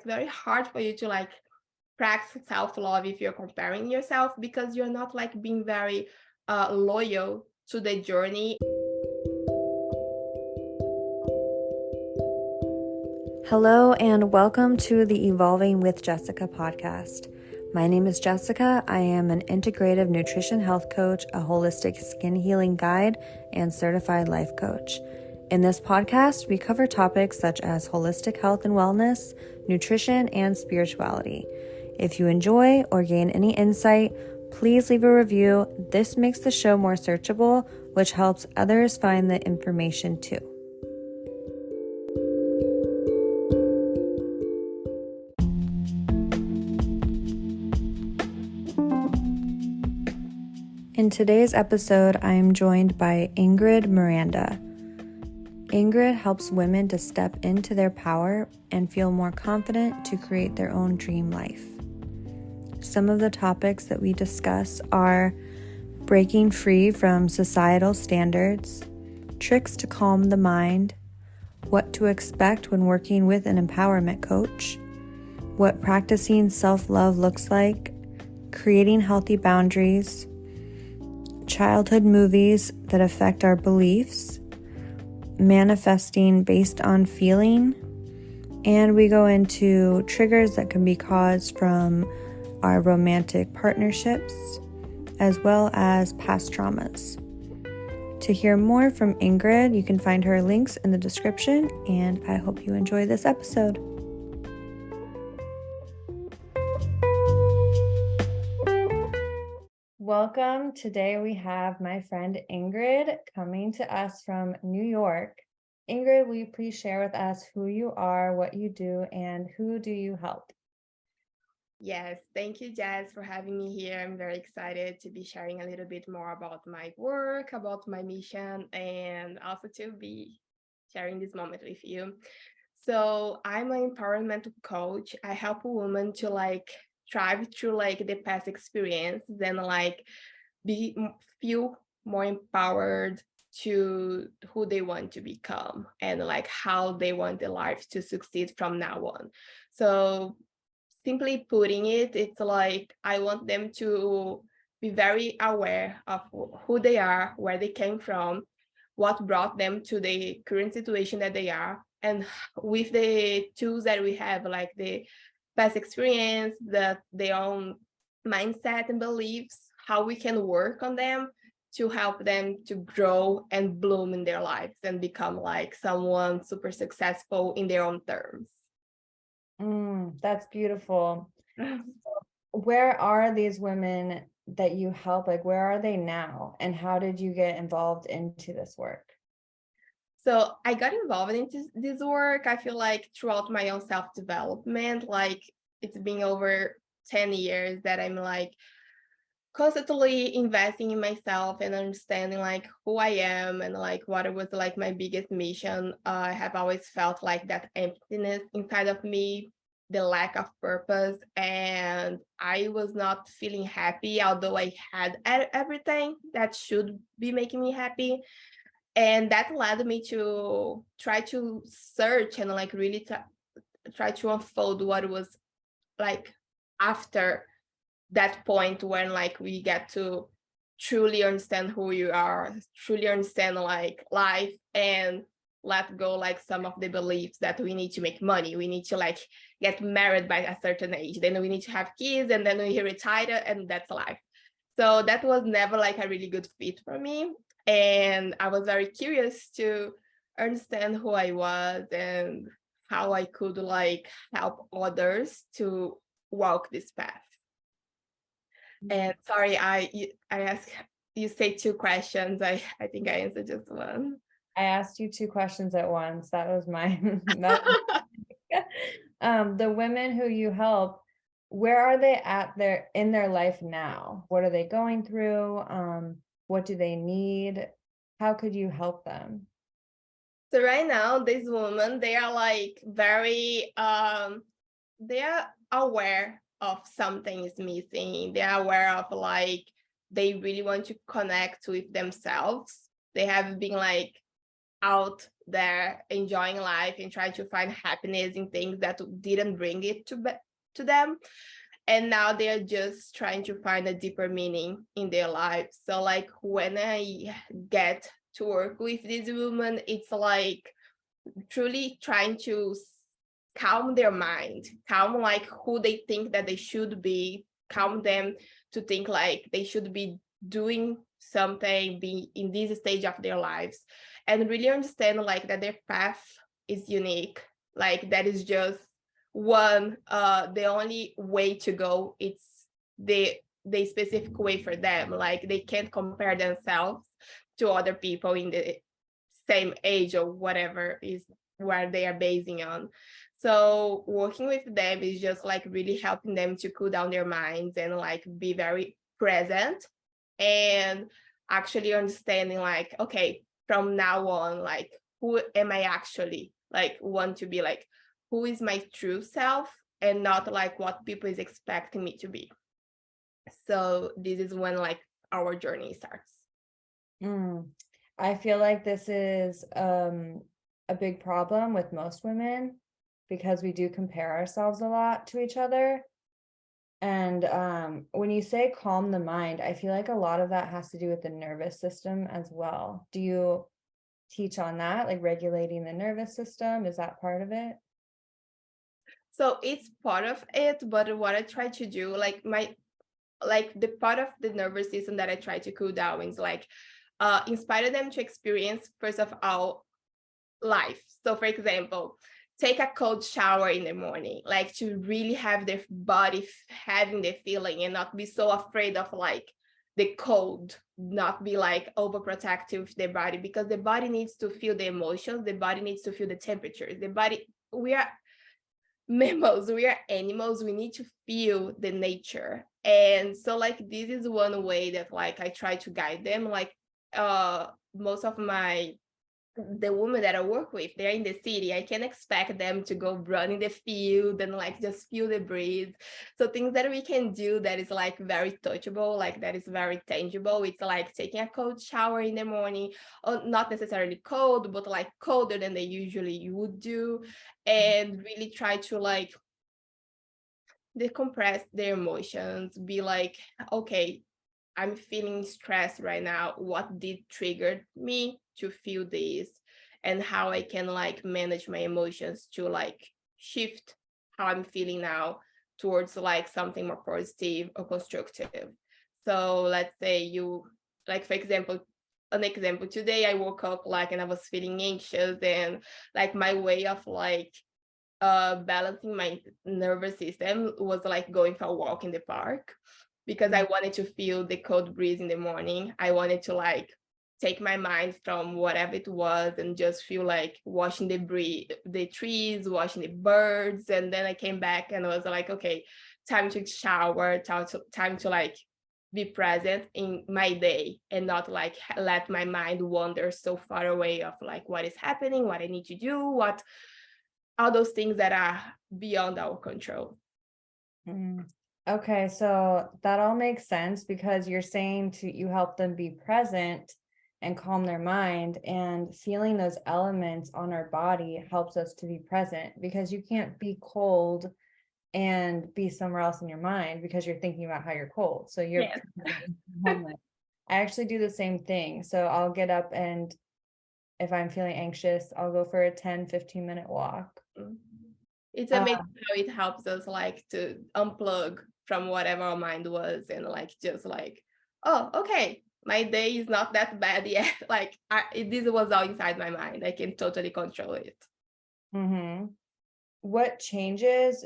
very hard for you to like practice self-love if you're comparing yourself because you're not like being very loyal to the journey. Hello, and welcome to the Evolving with Jessica podcast. My name is Jessica. I am an integrative nutrition health coach, a holistic skin healing guide, and certified life coach. In this podcast, we cover topics such as holistic health and wellness, nutrition, and spirituality. If you enjoy or gain any insight, please leave a review. This makes the show more searchable, which helps others find the information too. In today's episode, I am joined by Ingrid Miranda. Ingrid helps women to step into their power and feel more confident to create their own dream life. Some of the topics that we discuss are breaking free from societal standards, tricks to calm the mind, what to expect when working with an empowerment coach, what practicing self-love looks like, creating healthy boundaries, childhood movies that affect our beliefs, manifesting based on feeling, and we go into triggers that can be caused from our romantic partnerships, as well as past traumas. To hear more from Ingrid, you can find her links in the description, and I hope you enjoy this episode. Welcome. Today we have my friend Ingrid coming to us from New York. Ingrid, will you please share with us who you are, what you do, and who do you help? Yes, thank you, Jess, for having me here. I'm very excited to be sharing a little bit more about my work, about my mission, and also to be sharing this moment with you. So I'm an empowerment coach. I help women to like thrive through like the past experiences and like feel more empowered to who they want to become and like how they want their life to succeed from now on. So simply putting it, it's like I want them to be very aware of who they are, where they came from, what brought them to the current situation that they are, and with the tools that we have, like the past experience, their own mindset and beliefs, how we can work on them to help them to grow and bloom in their lives and become like someone super successful in their own terms. That's beautiful. Where are these women that you help? Like, where are they now? And how did you get involved into this work? So I got involved into this work, I feel like throughout my own self-development, like it's been over 10 years that I'm like constantly investing in myself and understanding like who I am and like what was like my biggest mission. I have always felt like that emptiness inside of me, the lack of purpose, and I was not feeling happy, although I had everything that should be making me happy. And that led me to try to search and like really try to unfold what was like after that point when like we get to truly understand who you are, truly understand like life, and let go like some of the beliefs that we need to make money, we need to like get married by a certain age, then we need to have kids, and then we retire, and that's life. So that was never like a really good fit for me, and I was very curious to understand who I was and how I could like help others to walk this path. And sorry, I asked you say two questions. I think I answered just one. I asked you two questions at once. That was my the women who you help, where are they at in their life now? What are they going through? What do they need? How could you help them? So right now, these women, they are like very they are aware of something is missing. They are aware of like they really want to connect with themselves. They have been like out there enjoying life and trying to find happiness in things that didn't bring it to them. And now they're just trying to find a deeper meaning in their lives. So like when I get to work with this woman, it's like truly trying to calm their mind, calm like who they think that they should be, calm them to think like they should be doing something, be in this stage of their lives, and really understand like that their path is unique, like that is just one the only way to go, it's the specific way for them, like they can't compare themselves to other people in the same age or whatever is where they are basing on. So working with them is just like really helping them to cool down their minds and like be very present and actually understanding like, okay, from now on, like who am I actually, like want to be, like who is my true self, and not like what people is expecting me to be. So this is when like our journey starts. Mm. I feel like this is a big problem with most women because we do compare ourselves a lot to each other. And when you say calm the mind, I feel like a lot of that has to do with the nervous system as well. Do you teach on that, like regulating the nervous system? Is that part of it? So it's part of it, but what I try to do, like the part of the nervous system that I try to cool down is like inspire them to experience first of all life. So for example, take a cold shower in the morning, like to really have their body having the feeling and not be so afraid of like the cold, not be like overprotective with their body, because the body needs to feel the emotions, the body needs to feel the temperatures, the body, we are mammals, we are animals, we need to feel the nature. And so like this is one way that like I try to guide them, like most of the women that I work with, they're in the city. I can't expect them to go run in the field and like just feel the breeze. So things that we can do that is like very touchable, like that is very tangible. It's like taking a cold shower in the morning, or not necessarily cold, but like colder than they usually would do, and really try to like decompress their emotions, be like, okay, I'm feeling stressed right now. What did trigger me to feel this, and how I can like manage my emotions to like shift how I'm feeling now towards like something more positive or constructive. So let's say you, like for example, an example, today I woke up like and I was feeling anxious, and like my way of like balancing my nervous system was like going for a walk in the park, because I wanted to feel the cold breeze in the morning. I wanted to like take my mind from whatever it was and just feel like watching the trees, watching the birds. And then I came back and I was like, okay, time to shower, time to like be present in my day and not like let my mind wander so far away of like what is happening, what I need to do, what all those things that are beyond our control. Mm. Okay, so that all makes sense because you're saying to you help them be present and calm their mind, and feeling those elements on our body helps us to be present because you can't be cold and be somewhere else in your mind because you're thinking about how you're cold. So you're Yes. moment. I actually do the same thing. So I'll get up, and if I'm feeling anxious, I'll go for a 10-15 minute walk. It's Uh, amazing how it helps us like to unplug from whatever our mind was and like just like, oh, okay, my day is not that bad yet. Like this was all inside my mind. I can totally control it. mhm. What changes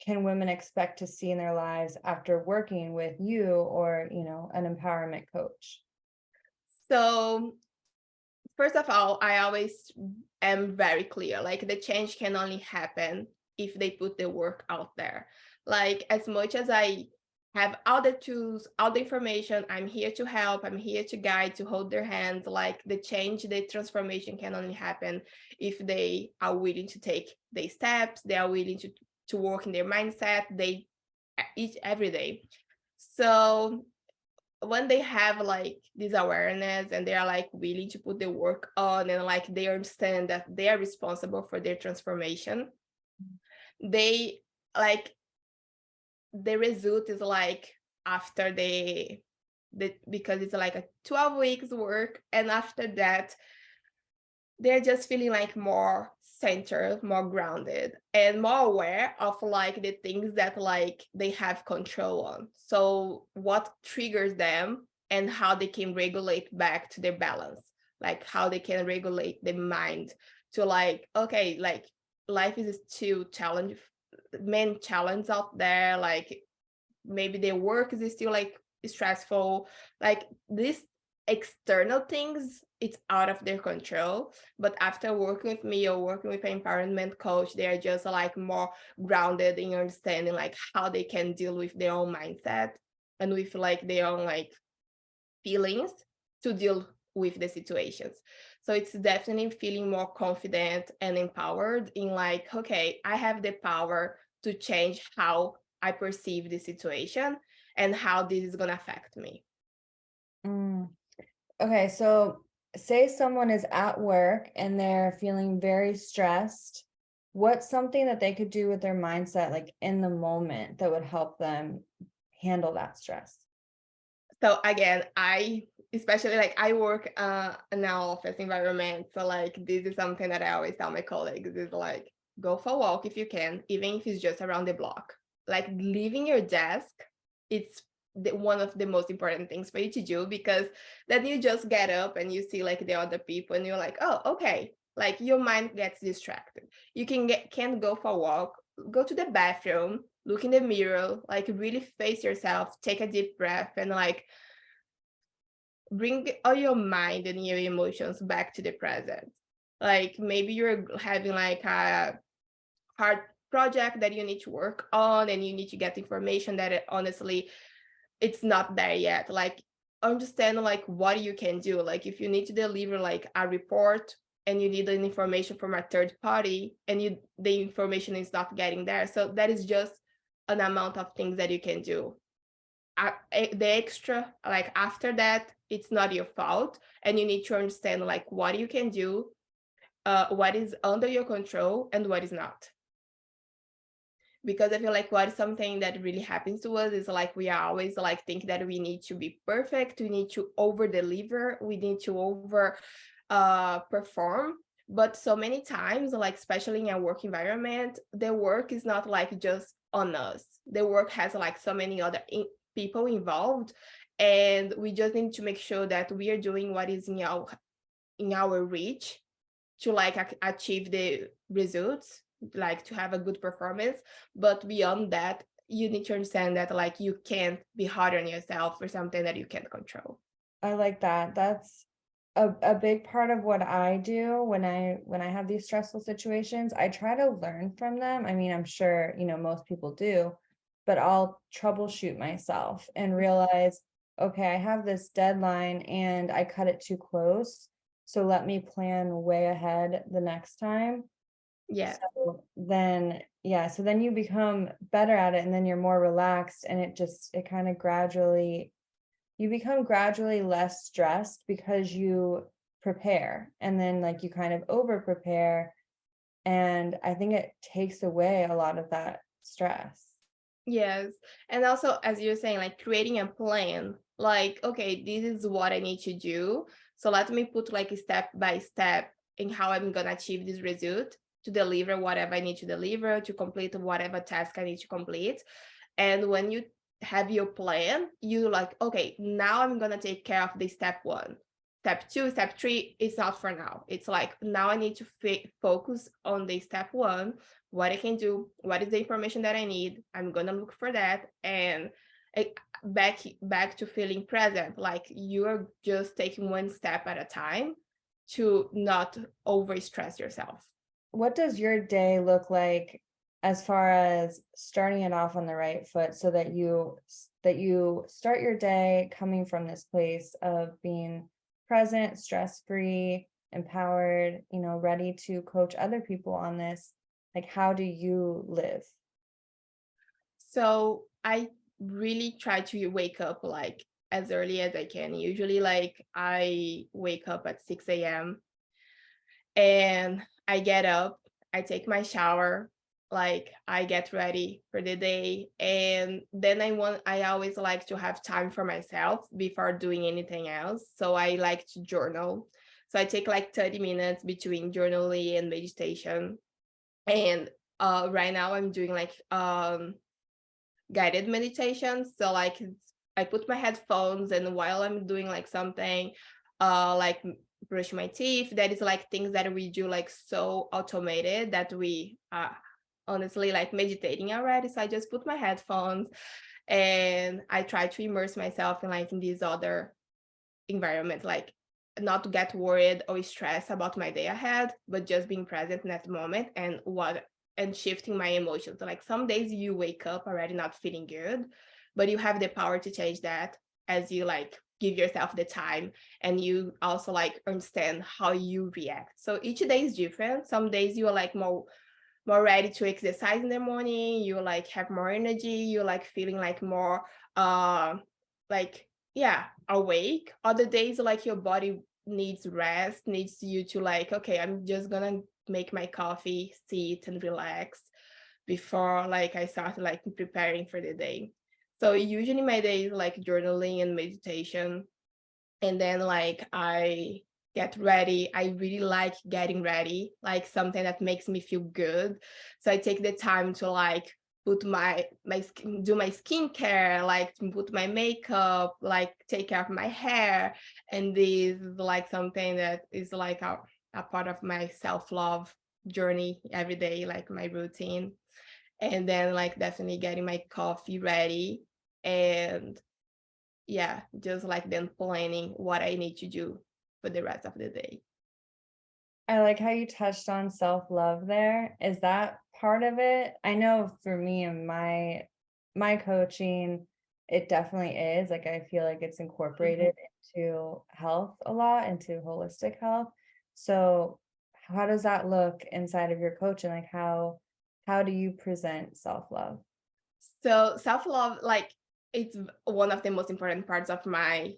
can women expect to see in their lives after working with you or, an empowerment coach? So first of all, I always am very clear. Like the change can only happen if they put the work out there. Like as much as I have all the tools, all the information, I'm here to help, I'm here to guide, to hold their hands. Like the change, the transformation can only happen if they are willing to take the steps, they are willing to work in their mindset, they each every day. So when they have like this awareness and they are like willing to put the work on and like they understand that they are responsible for their transformation, they like the result is like after the because it's like a 12 weeks work, and after that they're just feeling like more centered, more grounded, and more aware of like the things that like they have control on. So what triggers them and how they can regulate back to their balance, like how they can regulate the mind to like, okay, like life is still challenge, many challenges out there, like maybe their work is still like stressful, like these external things, it's out of their control. But after working with me or working with an empowerment coach, they are just like more grounded in understanding like how they can deal with their own mindset and with like their own like feelings to deal with the situations. So it's definitely feeling more confident and empowered in like, okay, I have the power to change how I perceive the situation and how this is going to affect me. Mm. Okay, so say someone is at work and they're feeling very stressed. What's something that they could do with their mindset, like in the moment, that would help them handle that stress? So again, I especially like I work in an office environment. So like this is something that I always tell my colleagues is like go for a walk if you can, even if it's just around the block. Like leaving your desk, it's one of the most important things for you to do, because then you just get up and you see like the other people and you're like, oh, okay. Like your mind gets distracted. You can go for a walk, go to the bathroom, look in the mirror, like really face yourself, take a deep breath, and like bring all your mind and your emotions back to the present. Like maybe you're having like a hard project that you need to work on and you need to get information that honestly it's not there yet. Like understand like what you can do. Like if you need to deliver like a report and you need an information from a third party and the information is not getting there, so that is just an amount of things that you can do. The extra, like after that, it's not your fault, and you need to understand like what you can do, what is under your control and what is not. Because I feel like what is something that really happens to us is like we are always like think that we need to be perfect, we need to over deliver, we need to over perform. But so many times, like especially in a work environment, the work is not like just on us. The work has like so many other people involved, and we just need to make sure that we are doing what is in our reach to like achieve the results, like to have a good performance. But beyond that, you need to understand that like you can't be hard on yourself for something that you can't control. I like that. That's a big part of what I do when I have these stressful situations. I try to learn from them. I mean, I'm sure, most people do, but I'll troubleshoot myself and realize, okay, I have this deadline and I cut it too close. So let me plan way ahead the next time. Yes. So then, yeah, so then you become better at it and then you're more relaxed and it kind of gradually you become gradually less stressed because you prepare and then like you kind of over prepare, and I think it takes away a lot of that stress. Yes. And also, as you're saying, like creating a plan, like, okay, this is what I need to do. So let me put like a step by step in how I'm going to achieve this result to deliver whatever I need to deliver, to complete whatever task I need to complete. And when you have your plan, you like, okay, now I'm going to take care of the step one. Step two, step three, it's not for now. It's like, now I need to focus on the step one, what I can do, what is the information that I need. I'm going to look for that. And back to feeling present, like you're just taking one step at a time to not over stress yourself. What does your day look like as far as starting it off on the right foot so that you start your day coming from this place of being present, stress-free, empowered, ready to coach other people on this? Like, how do you live? So I really try to wake up like as early as I can. Usually like I wake up at 6 a.m. and I get up, I take my shower, like I get ready for the day, and then I always like to have time for myself before doing anything else. So I like to journal. So I take like 30 minutes between journaling and meditation. And right now I'm doing like guided meditation. So like I put my headphones, and while I'm doing like something, like brush my teeth, that is like things that we do like so automated that we honestly like meditating already. So I just put my headphones and I try to immerse myself in like in this other environment, like not to get worried or stressed about my day ahead, but just being present in that moment and shifting my emotions. So like some days you wake up already not feeling good, but you have the power to change that as you like give yourself the time, and you also like understand how you react. So each day is different. Some days you are like more ready to exercise in the morning, you like have more energy, you like feeling like more like yeah, awake. Other days like your body needs rest, needs you to like, okay, I'm just gonna make my coffee, sit and relax before like I start like preparing for the day. So usually my day is like journaling and meditation, and then like I get ready. I really like getting ready, like something that makes me feel good. So I take the time to like put my skin, do my skincare, like to put my makeup, like take care of my hair. And this is like something that is like a part of my self-love journey every day, like my routine. And then like definitely getting my coffee ready, and yeah, just like then planning what I need to do for the rest of the day. I like how you touched on self-love there. Is that part of it? I know for me and my coaching, it definitely is. Like I feel like it's Mhm. incorporated into health a lot, into holistic health. So how does that look inside of your coaching? Like how do you present self-love? So self-love, like it's one of the most important parts of my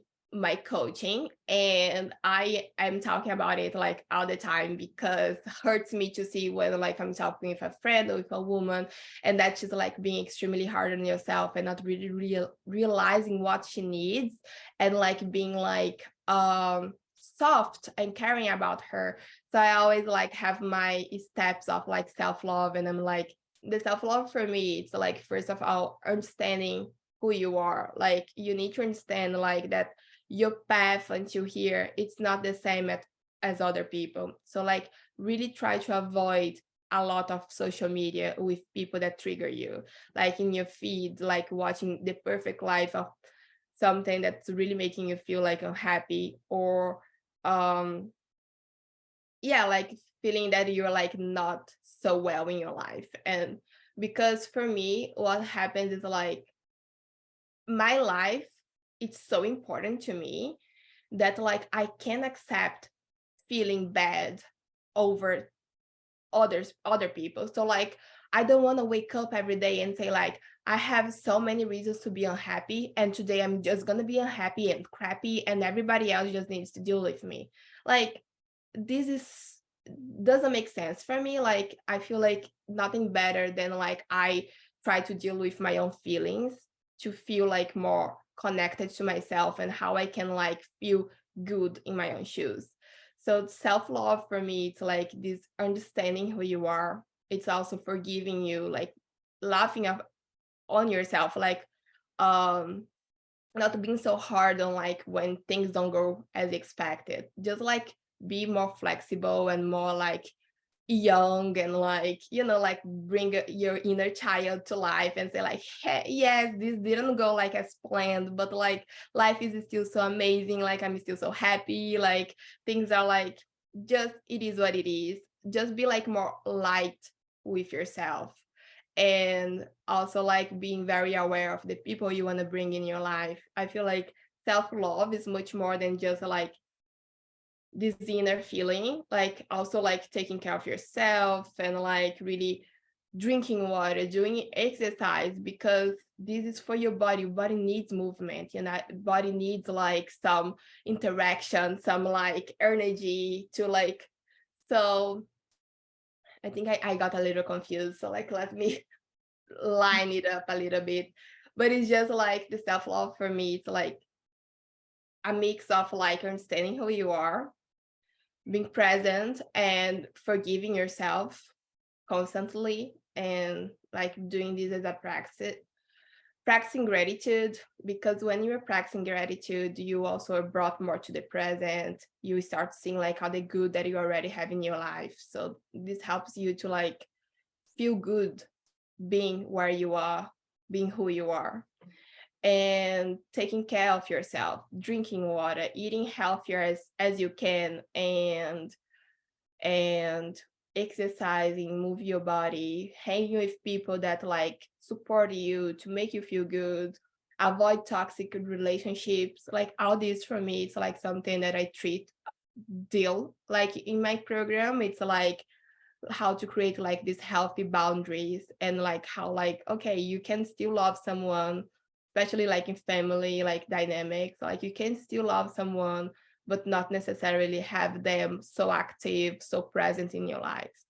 coaching, and I am talking about it like all the time because it hurts me to see when like I'm talking with a friend or with a woman, and that's just like being extremely hard on yourself and not really realizing what she needs, and like being like soft and caring about her. So I always like have my steps of like self-love, and I'm like, the self-love for me, it's like first of all understanding who you are. Like you need to understand like that your path until here, it's not the same as other people. So like really try to avoid a lot of social media with people that trigger you, like in your feed, like watching the perfect life of something that's really making you feel like unhappy, or um yeah, like feeling that you're like not so well in your life. And because for me what happens is like my life, it's so important to me that like I can accept feeling bad over other people. So like I don't want to wake up every day and say like I have so many reasons to be unhappy, and today I'm just gonna be unhappy and crappy and everybody else just needs to deal with me. Like this is doesn't make sense for me. Like I feel like nothing better than like I try to deal with my own feelings to feel like more connected to myself and how I can like feel good in my own shoes. So self-love for me, it's like this understanding who you are. It's also forgiving you, like laughing on yourself, like um not being so hard on like when things don't go as expected. Just like be more flexible and more like young, and like like bring your inner child to life and say like, hey, yes, this didn't go like as planned, but like life is still so amazing, like I'm still so happy, like things are like, just it is what it is. Just be like more light with yourself, and also like being very aware of the people you want to bring in your life. I feel like self-love is much more than just like this inner feeling, like also like taking care of yourself and like really drinking water, doing exercise, because this is for your body. Your body needs movement, you know, body needs like some interaction, some like energy to like, so I think I got a little confused. So like let me line it up a little bit. But it's just like the self-love for me, it's like a mix of like understanding who you are, being present and forgiving yourself constantly, and like doing this as a practice, practicing gratitude, because when you're practicing gratitude you also are brought more to the present. You start seeing like all the good that you already have in your life, so this helps you to like feel good being where you are, being who you are, and taking care of yourself, drinking water, eating healthier as you can, and exercising, move your body, hanging with people that like support you to make you feel good, avoid toxic relationships. Like all this for me, it's like something that I treat deal like in my program. It's like how to create like these healthy boundaries, and like how like okay, you can still love someone, especially like in family like dynamics, like you can still love someone but not necessarily have them so active, so present in your life.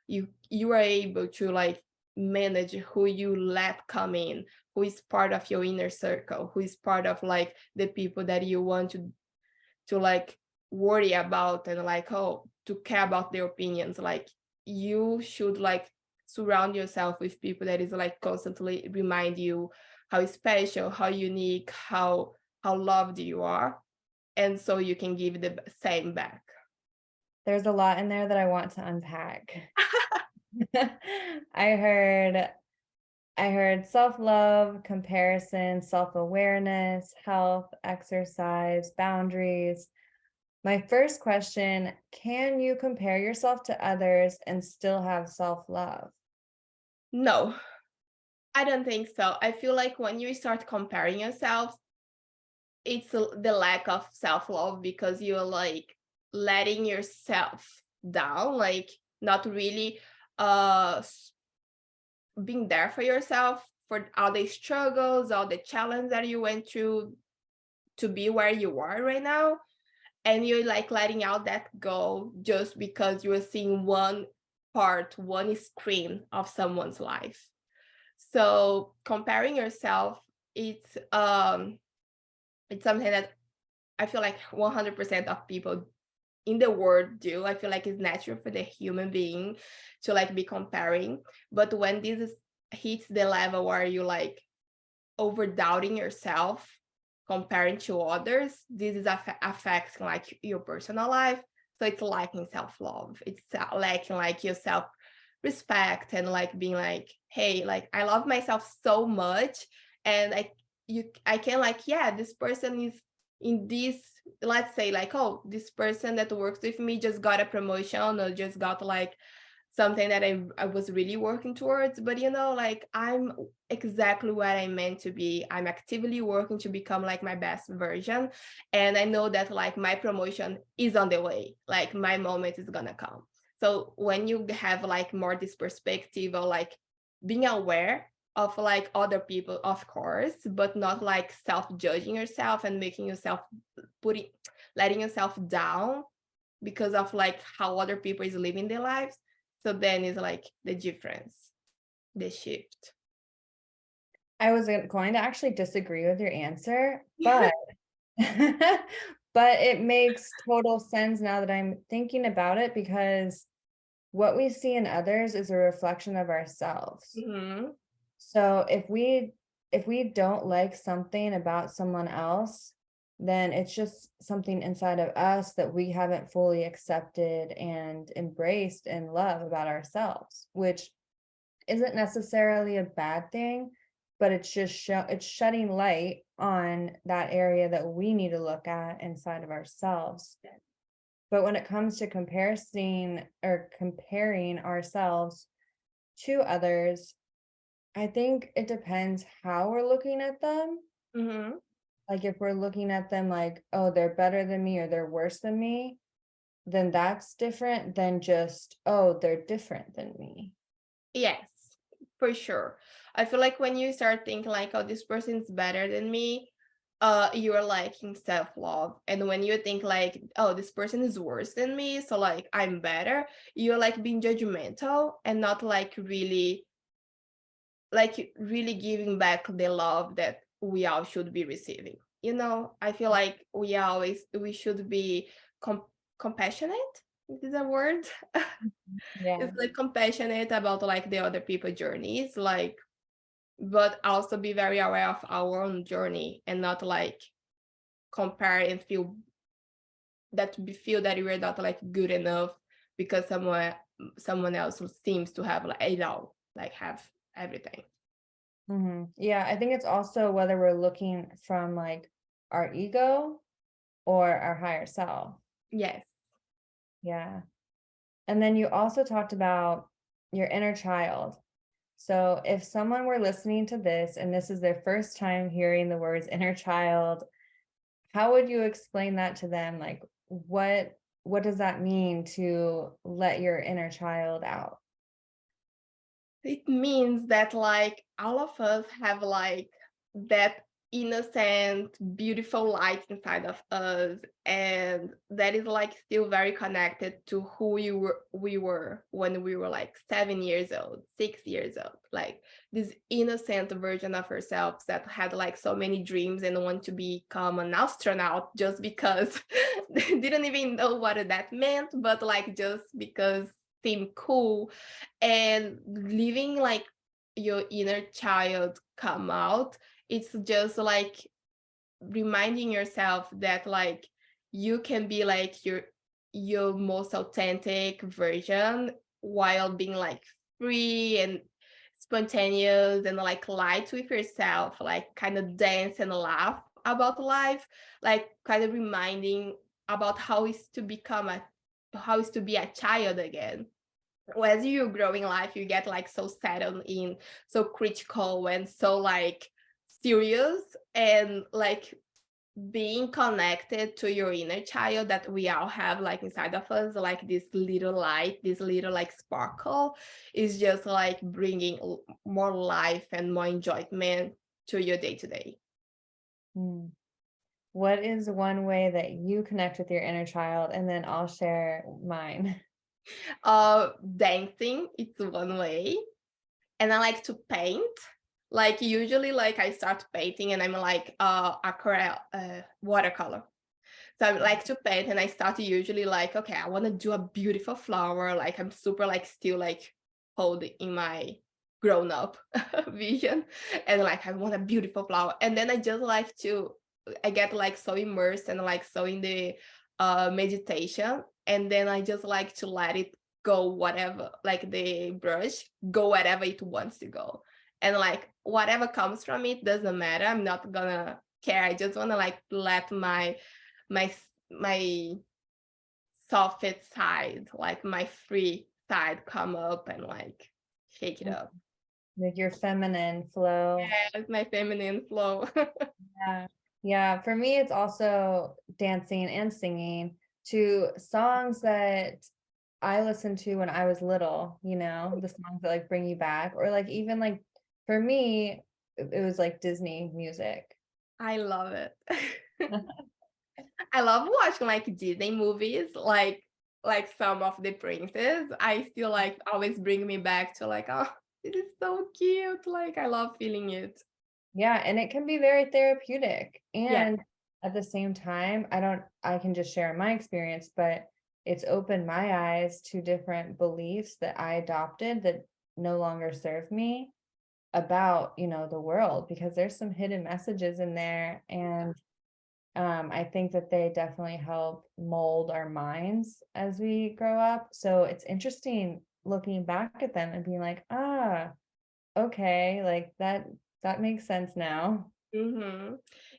You are able to like manage who you let come in, who is part of your inner circle, who is part of like the people that you want to like worry about, and like oh, to care about their opinions. Like you should like surround yourself with people that is like constantly remind you how special, how unique, how loved you are, and so you can give the same back. There's a lot in there that I want to unpack. I heard I heard self-love, comparison, self-awareness, health, exercise, boundaries. My first question, can you compare yourself to others and still have self-love? No, I don't think so. I feel like when you start comparing yourself, it's the lack of self-love, because you're like letting yourself down, like not really uh being there for yourself, for all the struggles, all the challenges that you went through to be where you are right now. And you're like letting out that go just because you're seeing one part, one screen of someone's life. So comparing yourself, it's um it's something that I feel like 100% of people in the world do. I feel like it's natural for the human being to like be comparing. But when hits the level where you like over doubting yourself, comparing to others, this is affecting like your personal life. So it's lacking self-love. It's lacking like your self-respect, and like being like, hey, like I love myself so much, and I can like, yeah, this person is in this, let's say like, oh, this person that works with me just got a promotion or just got like something that I was really working towards. But you know, like I'm exactly where I'm meant to be. I'm actively working to become like my best version. And I know that like my promotion is on the way. Like my moment is gonna come. So when you have like more this perspective of like being aware of like other people, of course, but not like self-judging yourself and making yourself putting letting yourself down because of like how other people is living their lives. So then is like the difference, the shift. I was going to actually disagree with your answer, but but it makes total sense now that I'm thinking about it, because what we see in others is a reflection of ourselves. Mhm. So if we don't like something about someone else, then it's just something inside of us that we haven't fully accepted and embraced and love about ourselves, which isn't necessarily a bad thing, but it's just it's shedding light on that area that we need to look at inside of ourselves. But when it comes to comparison or comparing ourselves to others, I think it depends how we're looking at them. Mhm. Like if we're looking at them like, oh, they're better than me or they're worse than me, then that's different than just, oh, they're different than me. Yes. For sure. I feel like when you start thinking like, oh, this person's better than me, you're lacking self-love. And when you think like, oh, this person is worse than me, so like I'm better, you're like being judgmental and not like really giving back the love that we all should be receiving. I feel like we should be com- compassionate. Is this a word? Yeah. It's like compassionate about like the other people journeys, like, but also be very aware of our own journey and not like compare and feel that we're not like good enough because someone else who seems to have like it all, like have everything. Yeah, I think it's also whether we're looking from like our ego or our higher self. Yes. Yeah. And then you also talked about your inner child. So if someone were listening to this and this is their first time hearing the words inner child, how would you explain that to them? Like what does that mean to let your inner child out? It means that like all of us have like that innocent, beautiful light inside of us, and that is like still very connected to who we were when we were like 7 years old, 6 years old. Like this innocent version of ourselves that had like so many dreams and want to become an astronaut just because they didn't even know what that meant, but like just because seemed cool, and leaving like your inner child come out, it's just like reminding yourself that like you can be like your most authentic version while being like free and spontaneous and like light with yourself, like kind of dance and laugh about life, like kind of reminding about how is to be a child again. As you grow in life, you get like so settled in, so critical and so like serious, and like being connected to your inner child that we all have like inside of us, like this little light, this little like sparkle, is just like bringing more life and more enjoyment to your day to day. Hmm. What is one way that you connect with your inner child? And then I'll share mine. Dancing, it's one way. And I like to paint. Like usually like I start painting and I'm like aquarelle, watercolor. So I like to paint and I start usually like, okay, I want to do a beautiful flower. Like I'm super like still like holding in my grown up vision, and like I want a beautiful flower. And then I get like so immersed and like so in the meditation. And then I just like to let it go, whatever, like the brush go wherever it wants to go. And like whatever comes from it doesn't matter. I'm not gonna care. I just wanna like let my my soft side, like my free side, come up and like shake it up. Like your feminine flow. Yes, my feminine flow. Yeah. Yeah. For me, it's also dancing and singing to songs that I listened to when I was little, the songs that like bring you back, or like even like for me, it was like Disney music. I love it. I love watching like Disney movies, like some of the princes. I still like always bring me back to like, oh, this is so cute. Like I love feeling it. Yeah, and it can be very therapeutic. Yeah. And at the same time, I can just share my experience, but it's opened my eyes to different beliefs that I adopted that no longer serve me about, the world, because there's some hidden messages in there. And I think that they definitely help mold our minds as we grow up. So it's interesting looking back at them and being like, okay, like that makes sense now. Mm-hmm.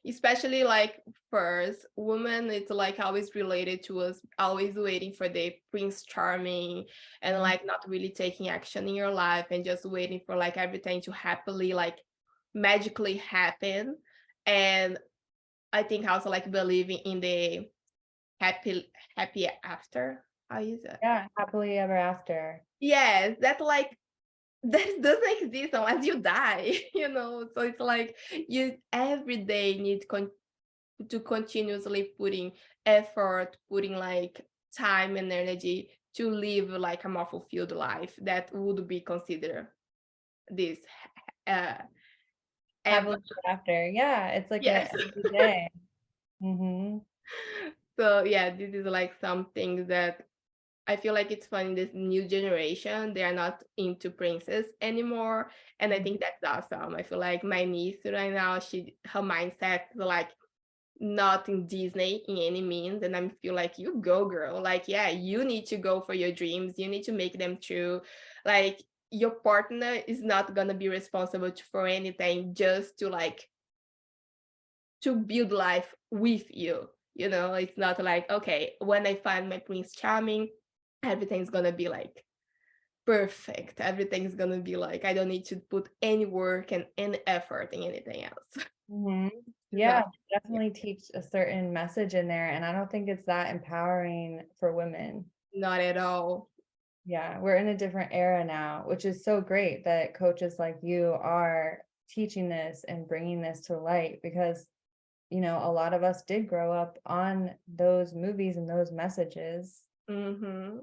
Especially like first woman, it's like always related to us, always waiting for the Prince Charming and Mm. like not really taking action in your life and just waiting for like everything to happily like magically happen. And I think also like believing in the happy after. How is it? Yeah, happily ever after. Yes, that like that doesn't exist unless you die, so it's like you every day need to continuously putting effort, putting like time and energy to live like a more fulfilled life that would be considered this uh ever. Happily ever after. Yeah, it's like a Yes. every day. Mhm. So yeah, this is like something that I feel like it's fun in this new generation. They are not into princess anymore. And I Mhm. think that's awesome. I feel like my niece right now, her mindset is like not in Disney in any means. And I feel like you go, girl. Like, yeah, you need to go for your dreams. You need to make them true. Like your partner is not gonna be responsible for anything, just to like to build life with you. It's not like, okay, when I find my Prince Charming, everything's gonna be like perfect. Everything's gonna be like, I don't need to put any work and any effort in anything else. Mhm. Not, Yeah, yeah, definitely teach a certain message in there, and I don't think it's that empowering for women. not at all. Yeah, we're in a different era now, which is so great that coaches like you are teaching this and bringing this to light because, a lot of us did grow up on those movies and those messages. Hmm.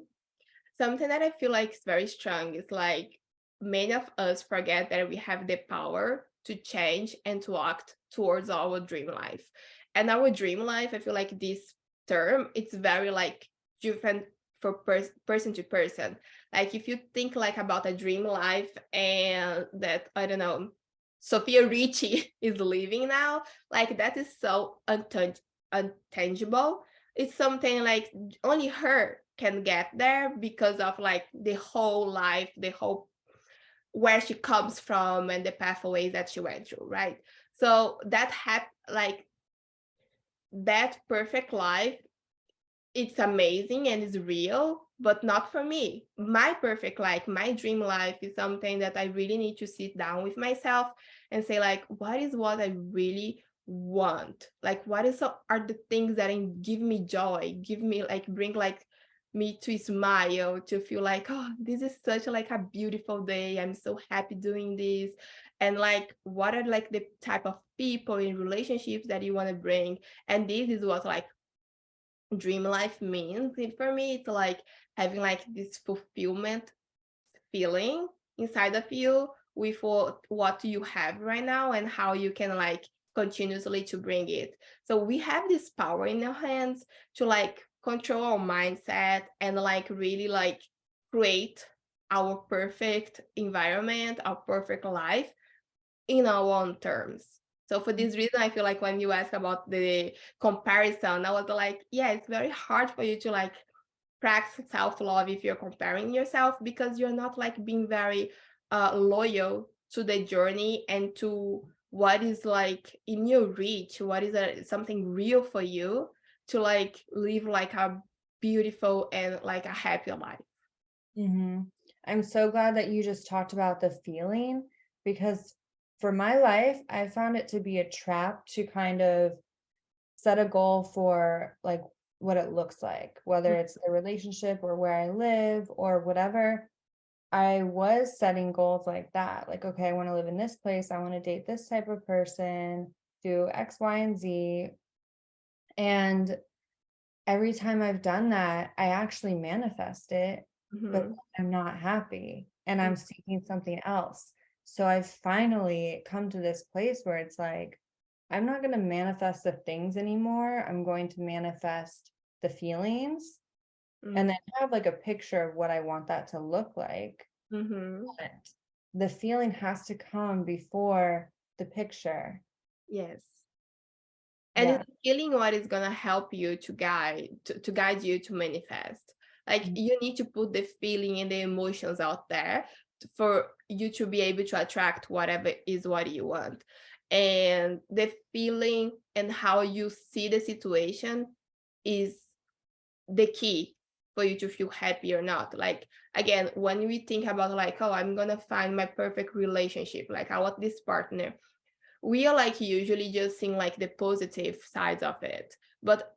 Something that I feel like is very strong is like many of us forget that we have the power to change and to act towards our dream life. And our dream life, I feel like this term, it's very like different for person to person. Like if you think like about a dream life and that, I don't know, Sophia Richie is living now, like that is so untangible. It's something like only her can get there because of like the whole life, the whole where she comes from and the pathways that she went through, right? So like that perfect life, it's amazing and it's real, but not for me. My perfect life, my dream life is something that I really need to sit down with myself and say like, what is what I really want? Like are the things that give me joy, give me like bring like me to smile, to feel like, oh, this is such like a beautiful day. I'm so happy doing this. And like what are like the type of people in relationships that you want to bring? And this is what like dream life means. And for me, it's like having like this fulfillment feeling inside of you with what you have right now and how you can like continuously to bring it. So we have this power in our hands to like control our mindset and like really like create our perfect environment, our perfect life in our own terms. So for this reason, I feel like when you ask about the comparison, I was like, yeah, it's very hard for you to like practice self-love if you're comparing yourself because you're not like being very loyal to the journey and to what is like in your reach, what is something real for you to like live like a beautiful and like a happy life. Mhm. I'm so glad that you just talked about the feeling because for my life, I found it to be a trap to kind of set a goal for like what it looks like, whether it's the relationship or where I live or whatever. I was setting goals like that. Like, okay, I want to live in this place. I want to date this type of person, do X, Y, and Z. And every time I've done that, I actually manifest it, but Mhm. I'm not happy and I'm seeking something else. So I've finally come to this place where it's like, I'm not going to manifest the things anymore. I'm going to manifest the feelings and Mhm. then have like a picture of what I want that to look like. Mhm. But the feeling has to come before the picture. Yes. And Yeah. it's feeling what is gonna help you to guide you to manifest. Like you need to put the feeling and the emotions out there for you to be able to attract whatever is what you want. And the feeling and how you see the situation is the key for you to feel happy or not. Like again, when we think about like, oh, I'm gonna find my perfect relationship, like I want this partner, we are like usually just seeing like the positive sides of it, but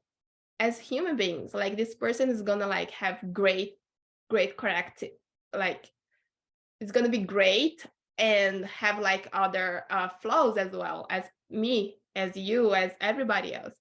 as human beings, like this person is gonna like have great character, like it's gonna be great and have like other flaws as well as me, as you, as everybody else.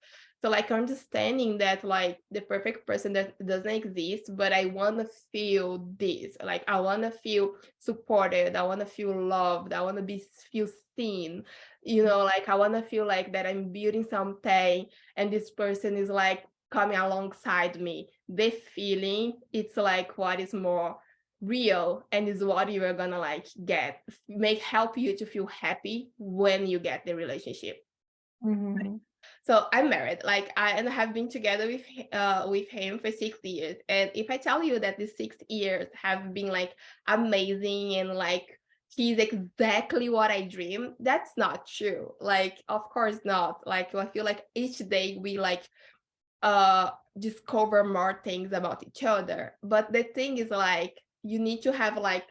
So like understanding that like the perfect person that doesn't exist, but I want to feel this. Like I want to feel supported. I want to feel loved. I want to be feel seen. You know, like I want to feel like that I'm building something, and this person is like coming alongside me. The feeling, it's like what is more real and is what you are gonna like get, make help you to feel happy when you get the relationship. Mm-hmm. So I'm married, like I and have been together with him for 6 years. And if I tell you that these 6 years have been like amazing and like he's exactly what I dream, that's not true. Like, of course not. Like I feel like each day we like discover more things about each other. But the thing is like you need to have like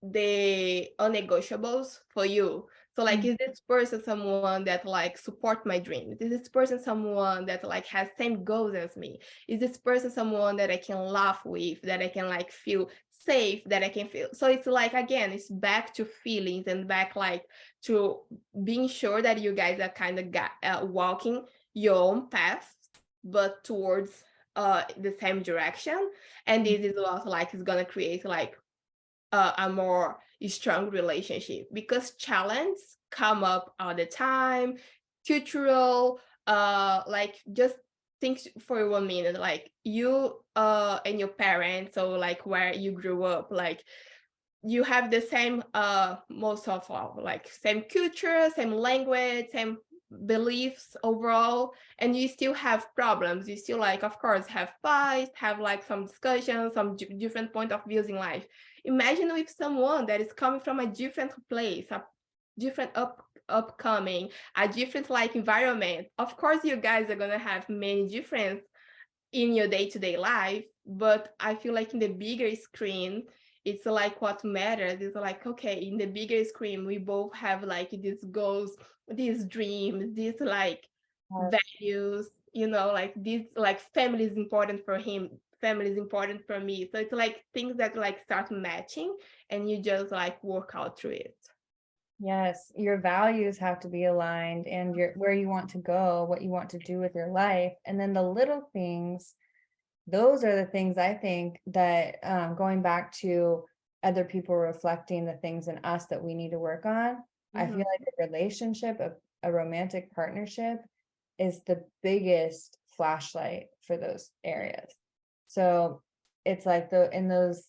the unnegotiables for you. So like, is this person someone that like support my dreams? Is this person someone that like has same goals as me? Is this person someone that I can laugh with, that I can like feel safe, that I can feel? So it's like, again, it's back to feelings and back like to being sure that you guys are kind of walking your own path, but towards the same direction. And this is also like it's gonna create like a more strong relationship, because challenges come up all the time, cultural, like just think for 1 minute, like you and your parents, so like where you grew up, like you have the same most of all like same culture, same language, same beliefs overall, and you still have problems, you still like of course have fights, have like some discussions, some different point of views in life. Imagine with someone that is coming from a different place, a different upcoming, a different like environment. Of course you guys are gonna have many difference in your day-to-day life, but I feel like in the bigger screen, it's like what matters is like, okay, in the bigger screen we both have like these goals, these dreams, these like values, you know, like this, like family is important for him, family is important for me. So it's like things that like start matching, and you just like work out through it. Yes, your values have to be aligned and your where you want to go, what you want to do with your life. And then the little things, those are the things I think that going back to other people reflecting the things in us that we need to work on. I feel Mhm. like a relationship, a romantic partnership is the biggest flashlight for those areas. So it's like the in those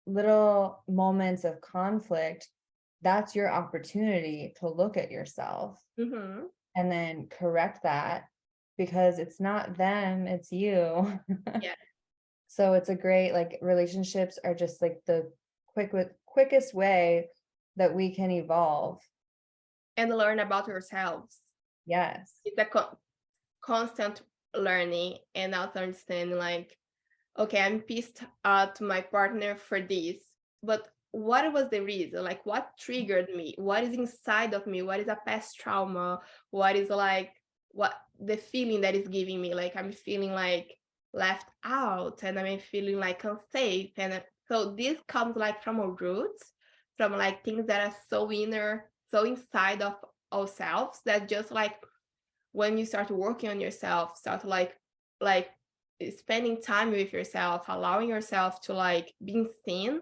little moments of conflict, that's your opportunity to look at yourself Mhm. and then correct that, because it's not them, it's you. Yeah. So it's a great, like, relationships are just like the quickest way that we can evolve. And learn about yourselves. Yes. It's a constant learning, and also understanding like, okay, I'm pissed at my partner for this, but what was the reason? Like, what triggered me? What is inside of me? What is a past trauma? What is like, what the feeling that is giving me? Like, I'm feeling like left out, and I'm feeling like unsafe. And so this comes like from our roots, from like things that are so inner, so inside of ourselves, that just like when you start working on yourself, start like spending time with yourself, allowing yourself to like being seen,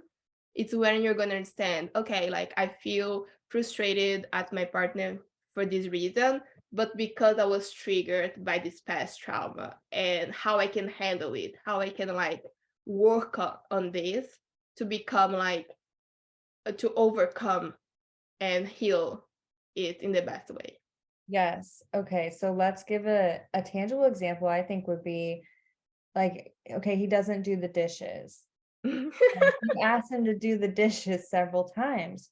it's when you're gonna understand, okay, like I feel frustrated at my partner for this reason, but because I was triggered by this past trauma, and how I can handle it, how I can like work on this to become like to overcome and heal it in the best way. Yes. Okay. So let's give a tangible example. I think would be like, okay, he doesn't do the dishes. And you asked him to do the dishes several times.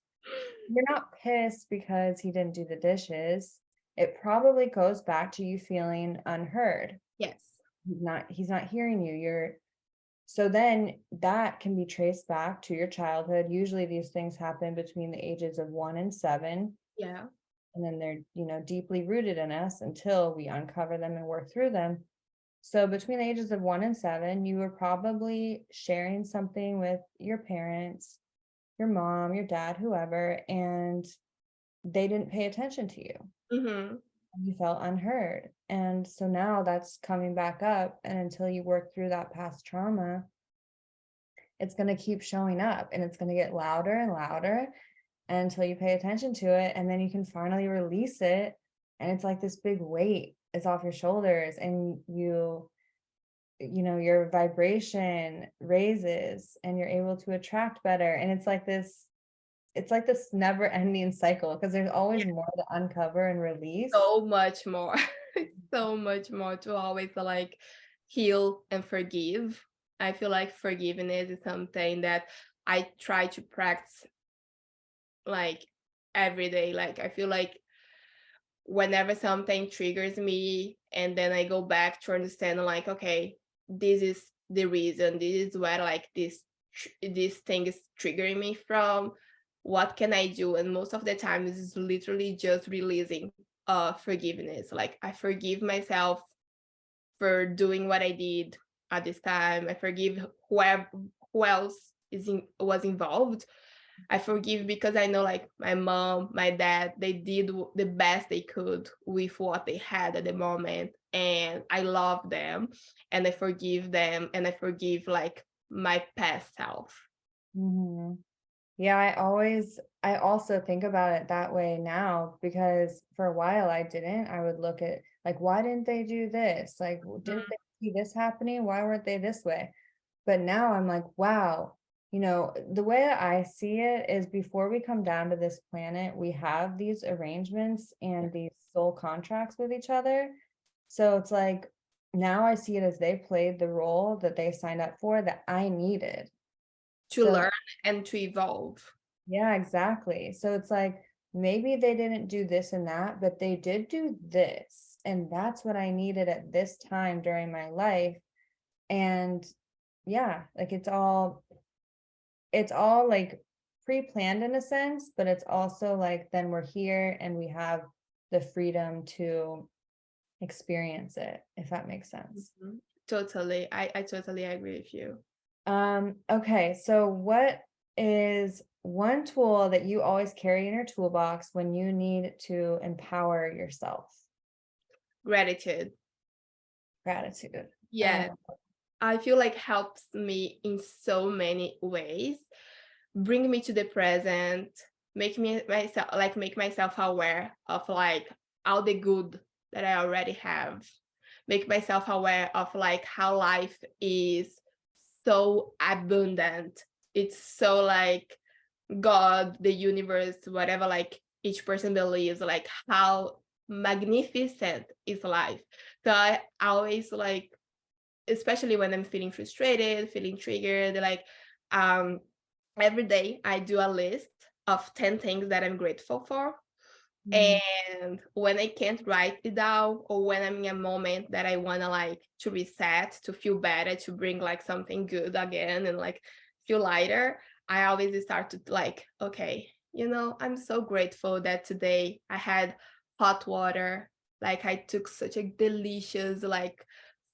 You're not pissed because he didn't do the dishes. It probably goes back to you feeling unheard. Yes. He's not hearing you. So then that can be traced back to your childhood. Usually these things happen between the ages of 1 and 7. Yeah. And then they're, deeply rooted in us until we uncover them and work through them. So between the ages of 1 and 7, you were probably sharing something with your parents your mom, your dad, whoever, and they didn't pay attention to you. Mhm. And you felt unheard. And so now that's coming back up. And until you work through that past trauma, it's going to keep showing up and it's going to get louder and louder until you pay attention to it. And then you can finally release it. And it's like this big weight is off your shoulders, and your vibration raises and you're able to attract better. And it's like this never ending cycle because there's always Yeah, more to uncover and release. so much more. So much more to always, like, heal and forgive. I feel like forgiveness is something that I try to practice, like, every day. Like, I feel like whenever something triggers me and then I go back to understand, like, okay, this is the reason, this is where, like, this thing is triggering me from. What can I do? And most of the time this is literally just releasing forgiveness. Like, I forgive myself for doing what I did at this time. I forgive whoever who else was involved. I forgive because I know, like, my mom, my dad, they did the best they could with what they had at the moment, and I love them, and I forgive them, and I forgive, like, my past self. Mhm. Yeah, I also think about it that way now, because for a while I didn't. I would look at, like, why didn't they do this? Like, didn't Mhm. they see this happening? Why weren't they this way? But now I'm like, wow, the way that I see it is, before we come down to this planet, we have these arrangements and these soul contracts with each other. So it's like, now I see it as they played the role that they signed up for that I needed. To So learn and to evolve. yeah, exactly. So it's like, maybe they didn't do this and that, but they did do this. And that's what I needed at this time during my life. And yeah, like it's all like pre-planned in a sense, but it's also like, then we're here and we have the freedom to experience it, if that makes sense. Mhm. Totally. I totally agree with you. Okay, so what is one tool that you always carry in your toolbox when you need to empower yourself? Gratitude. Gratitude. Yeah. I feel like helps me in so many ways. Bring me to the present, make myself aware of, like, all the good that I already have. Make myself aware of, like, how life is so abundant. It's so, like, God, the universe, whatever, like, each person believes, like, how magnificent is life. So I always, like, especially when I'm feeling frustrated, feeling triggered, like, um, every day I do a list of 10 things that I'm grateful for. Mhm. And when I can't write it down, or when I'm in a moment that I want to, like, to reset, to feel better, to bring, like, something good again and, like, feel lighter, I always start to, like, okay, I'm so grateful that today I had hot water. Like, I took such a delicious, like,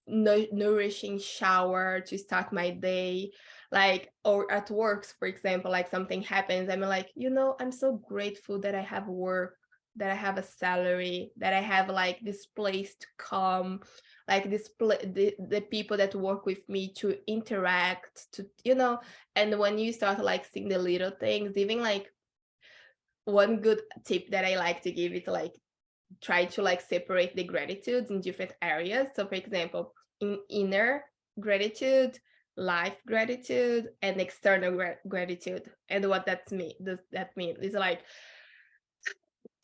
nourishing shower to start my day. Like, or at works, for example, like, something happens, I'm like, I'm so grateful that I have work, that I have a salary, that I have, like, this place to come, like, the people that work with me to interact, and when you start, like, seeing the little things, even, like, one good tip that I like to give is, like, try to, like, separate the gratitudes in different areas. So, for example, in inner gratitude, life gratitude, and external gratitude. And what does that mean is, like,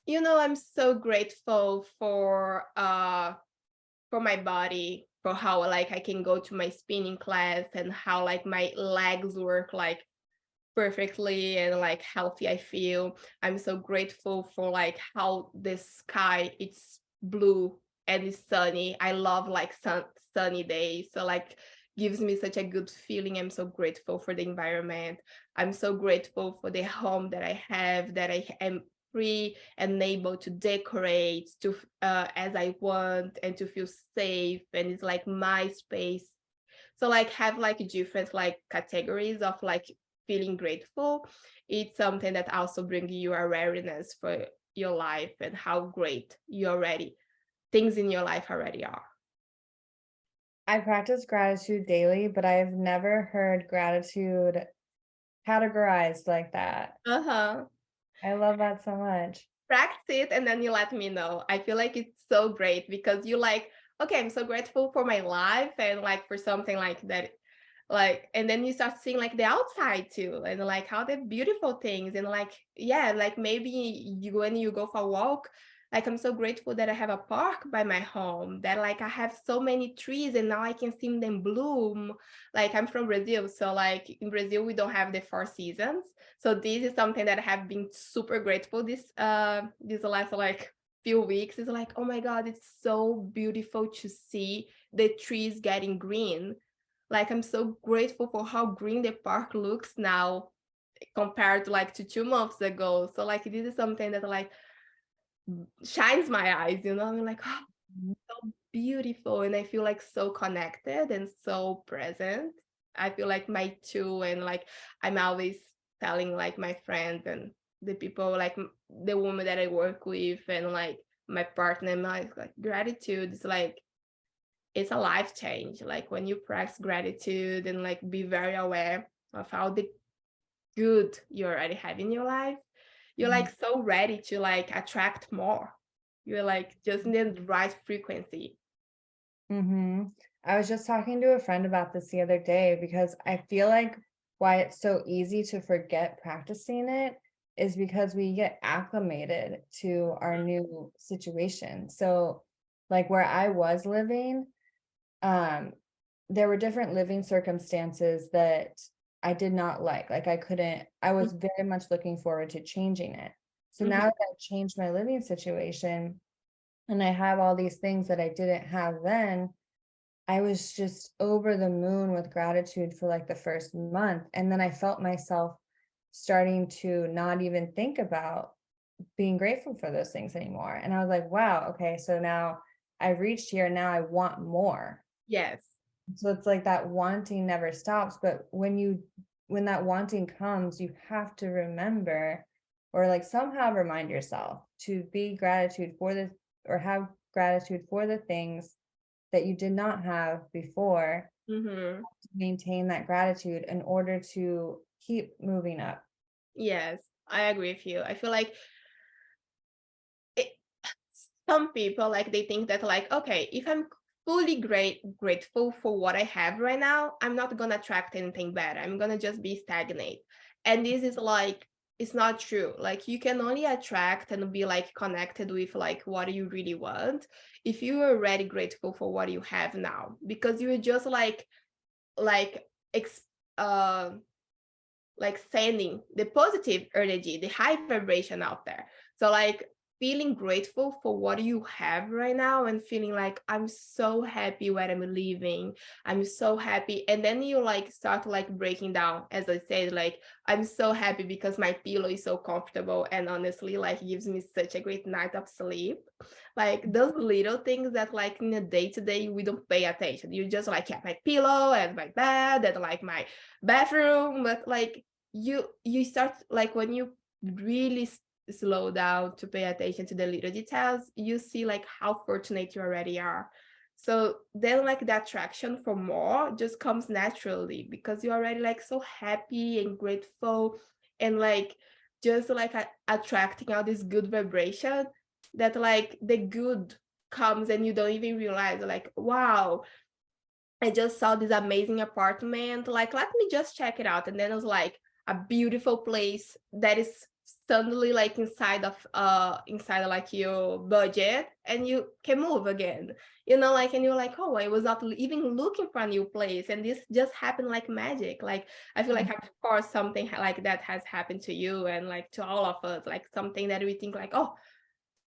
I'm so grateful for my body, for how, like, I can go to my spinning class, and how, like, my legs work, like, perfectly, and, like, healthy I feel. I'm so grateful for, like, how the sky it's blue and it's sunny. I love, like, sunny days. So, like, gives me such a good feeling. I'm so grateful for the environment. I'm so grateful for the home that I have, that I am free and able to decorate to as I want, and to feel safe, and it's, like, my space. So, like, have, like, different, like, categories of, like, feeling grateful, it's something that also brings you awareness for your life and how great you already things in your life already are. I practice gratitude daily, but I've never heard gratitude categorized like that. Uh-huh. I love that so much. Practice it and then you let me know. I feel like it's so great because you like, okay, I'm so grateful for my life and like for something like that. Like, and then you start seeing like the outside too, and like how the beautiful things, and like, yeah, like maybe you when you go for a walk, like I'm so grateful that I have a park by my home, that like I have so many trees and now I can see them bloom. Like I'm from Brazil, so like in Brazil we don't have the 4 seasons. So this is something that I have been super grateful this last like few weeks. Is like, oh my God, it's so beautiful to see the trees getting green. Like I'm so grateful for how green the park looks now compared to like to 2 months ago. So like this is something that like shines my eyes, you know. I'm like, oh, so beautiful, and I feel like so connected and so present. I feel like my two, and like I'm always telling like my friends and the people like the woman that I work with and like my partner, and like gratitude is like it's a life change. Like when you practice gratitude and like be very aware of how the good you already have in your life, you're like so ready to like attract more. You're like just in the right frequency. Mm-hmm. I was just talking to a friend about this the other day because I feel like why it's so easy to forget practicing it is because we get acclimated to our new situation. So, like where I was living, um, there were different living circumstances that I did not like. Like I couldn't, I was very much looking forward to changing it. So now Mhm. that I've changed my living situation and I have all these things that I didn't have then, I was just over the moon with gratitude for like the first month. And then I felt myself starting to not even think about being grateful for those things anymore. And I was like, wow, okay, so now I've reached here. Now I want more. Yes. So it's like that wanting never stops. But when that wanting comes, you have to remember or like somehow remind yourself to be gratitude for the or have gratitude for the things that you did not have before Mhm. to maintain that gratitude in order to keep moving up. Yes, I agree with you. I feel like it, some people like they think that like, okay, if I'm fully grateful for what I have right now, I'm not gonna attract anything better. I'm gonna just be stagnant. And this is like it's not true. Like you can only attract and be like connected with like what you really want if you are already grateful for what you have now. Because you're just like ex- uh like sending the positive energy, the high vibration out there. So like feeling grateful for what you have right now and feeling like I'm so happy where I'm living. I'm so happy. And then you like start like breaking down, as I said, like I'm so happy because my pillow is so comfortable and honestly like gives me such a great night of sleep. Like those little things that like in a day to day we don't pay attention. You just like have my pillow and my bed and like my bathroom, but like you start like when you really slow down to pay attention to the little details, you see like how fortunate you already are. So then like the attraction for more just comes naturally because you're already like so happy and grateful and like just like attracting all this good vibration that like the good comes and you don't even realize like wow, I just saw this amazing apartment. Like, let me just check it out. And then it was like a beautiful place that is suddenly like inside of like your budget and you can move again. You know, like and you're like, oh, I was not even looking for a new place. And this just happened like magic. Like I feel like of course something like that has happened to you and like to all of us, like something that we think like, oh,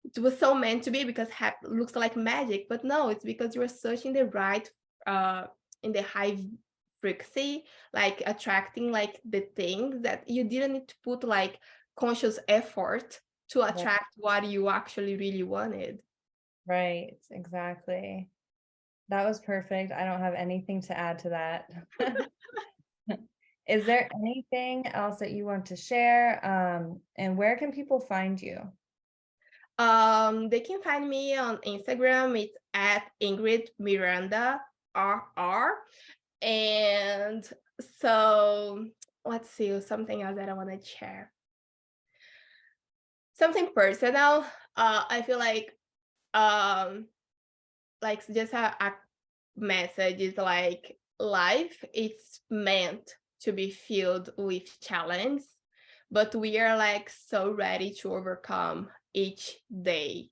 it was so meant to be because looks like magic, but no, it's because you were searching the right uh in the high frequency, like attracting like the things that you didn't need to put like conscious effort to Right, attract what you actually really wanted. right, exactly. That was perfect. I don't have anything to add to that. Is there anything else that you want to share? And where can people find you? They can find me on Instagram. It's at Ingrid Miranda RR. And so let's see something else that I want to share. Something personal. I feel like just a message is like life is meant to be filled with challenge, but we are like so ready to overcome each day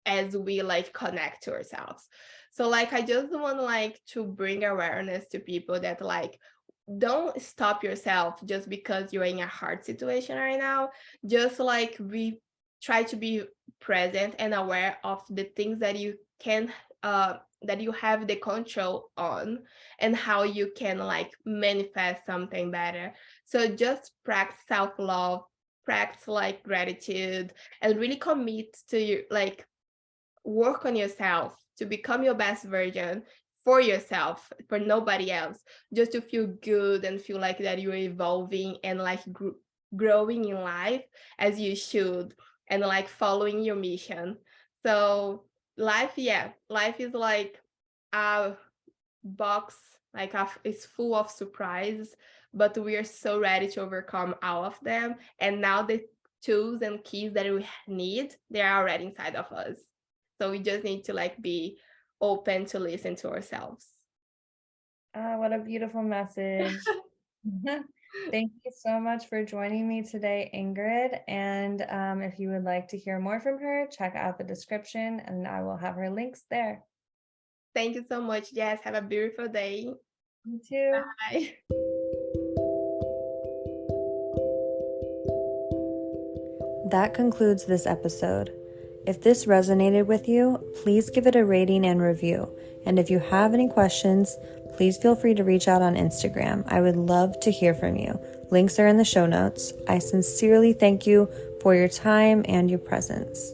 as we like connect to ourselves. So like I just want like to bring awareness to people that like don't stop yourself just because you're in a hard situation right now. Just like we try to be present and aware of the things that you can that you have the control on and how you can like manifest something better. So just practice self-love, practice like gratitude, and really commit to your like work on yourself to become your best version for yourself, for nobody else, just to feel good and feel like that you're evolving and like growing in life as you should, and like following your mission. So life, yeah, life is like a box, like it's full of surprises, but we are so ready to overcome all of them. And now the tools and keys that we need, they are already inside of us. So we just need to like be open to listen to ourselves. Ah, what a beautiful message. Thank you so much for joining me today, Ingrid. And if you would like to hear more from her, check out the description and I will have her links there. Thank you so much, Jess. Have a beautiful day. You too. Bye. That concludes this episode. If this resonated with you, please give it a rating and review. And if you have any questions, please feel free to reach out on Instagram. I would love to hear from you. Links are in the show notes. I sincerely thank you for your time and your presence.